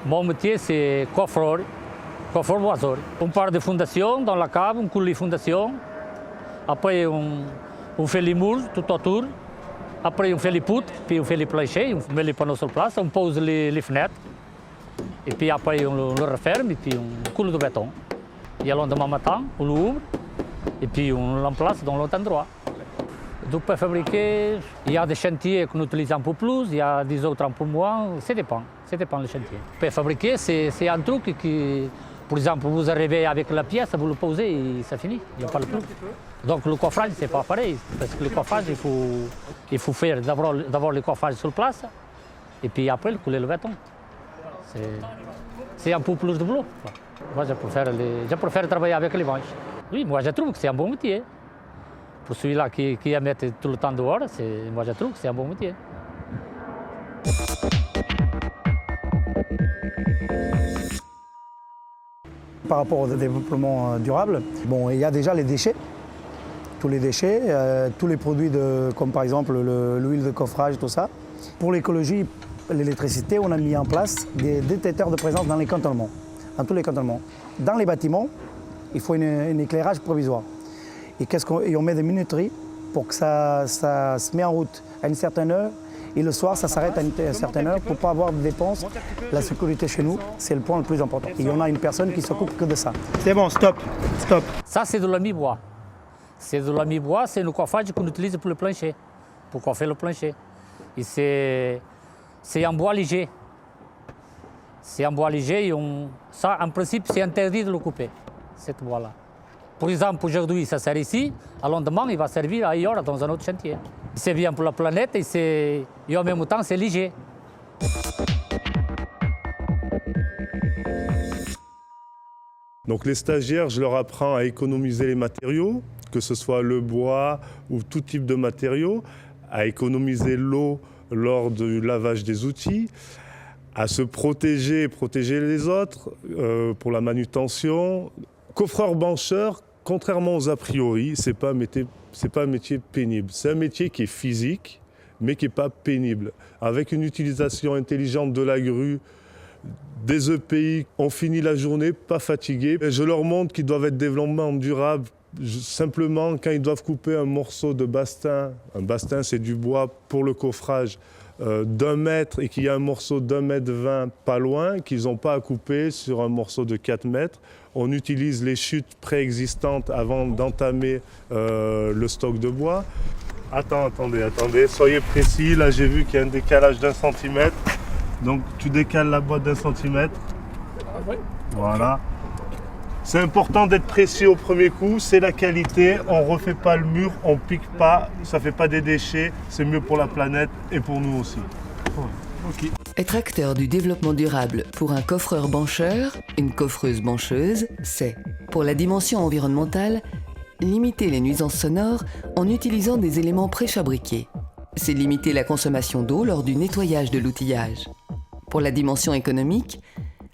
Mon métier, c'est coiffeur boiseur. On part de fondation dans la cave, on coule les fondations. Après, on fait les moules tout autour. Après, on fait les poutres, puis on fait les planchers, on met les panneaux sur place, on pose les fenêtres. Et puis après, on le referme et puis on coule du béton. Et le lendemain matin, on l'ouvre et puis on l'emplace dans l'autre endroit. Donc, pour fabriquer, il y a des chantiers qu'on utilise un peu plus, il y a des autres un peu moins, ça dépend du chantier. Pour fabriquer, c'est un truc qui, par exemple, vous arrivez avec la pièce, vous le posez et ça finit, il n'y a pas le plus. Donc le coiffage, c'est pas pareil, parce que le coiffage, il faut faire d'abord le coiffage sur place et puis après couler le béton. C'est un peu plus de boulot. Moi, je préfère travailler avec les manches. Oui, moi, je trouve que c'est un bon métier. Pour celui-là qui aime être tout le temps dehors, moi, je trouve que c'est un bon métier. Par rapport au développement durable, bon, il y a déjà les déchets. Tous les déchets, tous les produits comme par exemple l'huile de coffrage, tout ça. Pour l'écologie, l'électricité, on a mis en place des détecteurs de présence dans les cantonnements, dans tous les cantonnements. Dans les bâtiments, il faut un éclairage provisoire. Et on met des minuteries pour que ça se mette en route à une certaine heure. Et le soir, ça s'arrête à une certaine heure pour ne pas avoir de dépenses. La sécurité chez nous, c'est le point le plus important. Et on a une personne qui s'occupe que de ça. C'est bon, stop. Ça, c'est de l'ami-bois. C'est de l'ami-bois, c'est le coiffage qu'on utilise pour le plancher, pour coiffer le plancher. Et c'est en bois léger. C'est en bois léger et ça, en principe, c'est interdit de le couper, cette bois-là. Par exemple, aujourd'hui, ça sert ici, à lendemain, il va servir ailleurs, dans un autre chantier. C'est bien pour la planète et en même temps, c'est léger. Donc les stagiaires, je leur apprends à économiser les matériaux, que ce soit le bois ou tout type de matériaux, à économiser l'eau lors du lavage des outils, à se protéger et protéger les autres pour la manutention. Coffreur-bancheur, contrairement aux a priori, c'est pas un métier pénible. C'est un métier qui est physique, mais qui n'est pas pénible. Avec une utilisation intelligente de la grue, des EPI, on finit la journée pas fatigué. Je leur montre qu'ils doivent être développement durable. Simplement, quand ils doivent couper un morceau de bastin, un bastin c'est du bois pour le coffrage, d'1 mètre et qu'il y a un morceau d'1,20 m pas loin, qu'ils n'ont pas à couper sur un morceau de 4 mètres. On utilise les chutes préexistantes avant d'entamer le stock de bois. Attendez, soyez précis. Là, j'ai vu qu'il y a un décalage d'1 centimètre. Donc, tu décales la boîte d'1 centimètre. Voilà. C'est important d'être précis au premier coup, c'est la qualité, on ne refait pas le mur, on ne pique pas, ça ne fait pas des déchets, c'est mieux pour la planète et pour nous aussi. Okay. Être acteur du développement durable pour un coffreur-bancheur, une coffreuse-bancheuse, c'est, pour la dimension environnementale, limiter les nuisances sonores en utilisant des éléments préfabriqués. C'est limiter la consommation d'eau lors du nettoyage de l'outillage. Pour la dimension économique,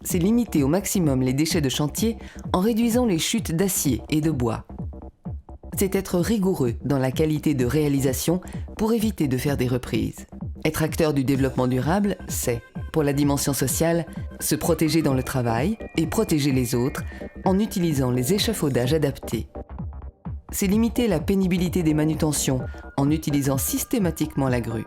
c'est limiter au maximum les déchets de chantier en réduisant les chutes d'acier et de bois. C'est être rigoureux dans la qualité de réalisation pour éviter de faire des reprises. Être acteur du développement durable, c'est, pour la dimension sociale, se protéger dans le travail et protéger les autres en utilisant les échafaudages adaptés. C'est limiter la pénibilité des manutentions en utilisant systématiquement la grue.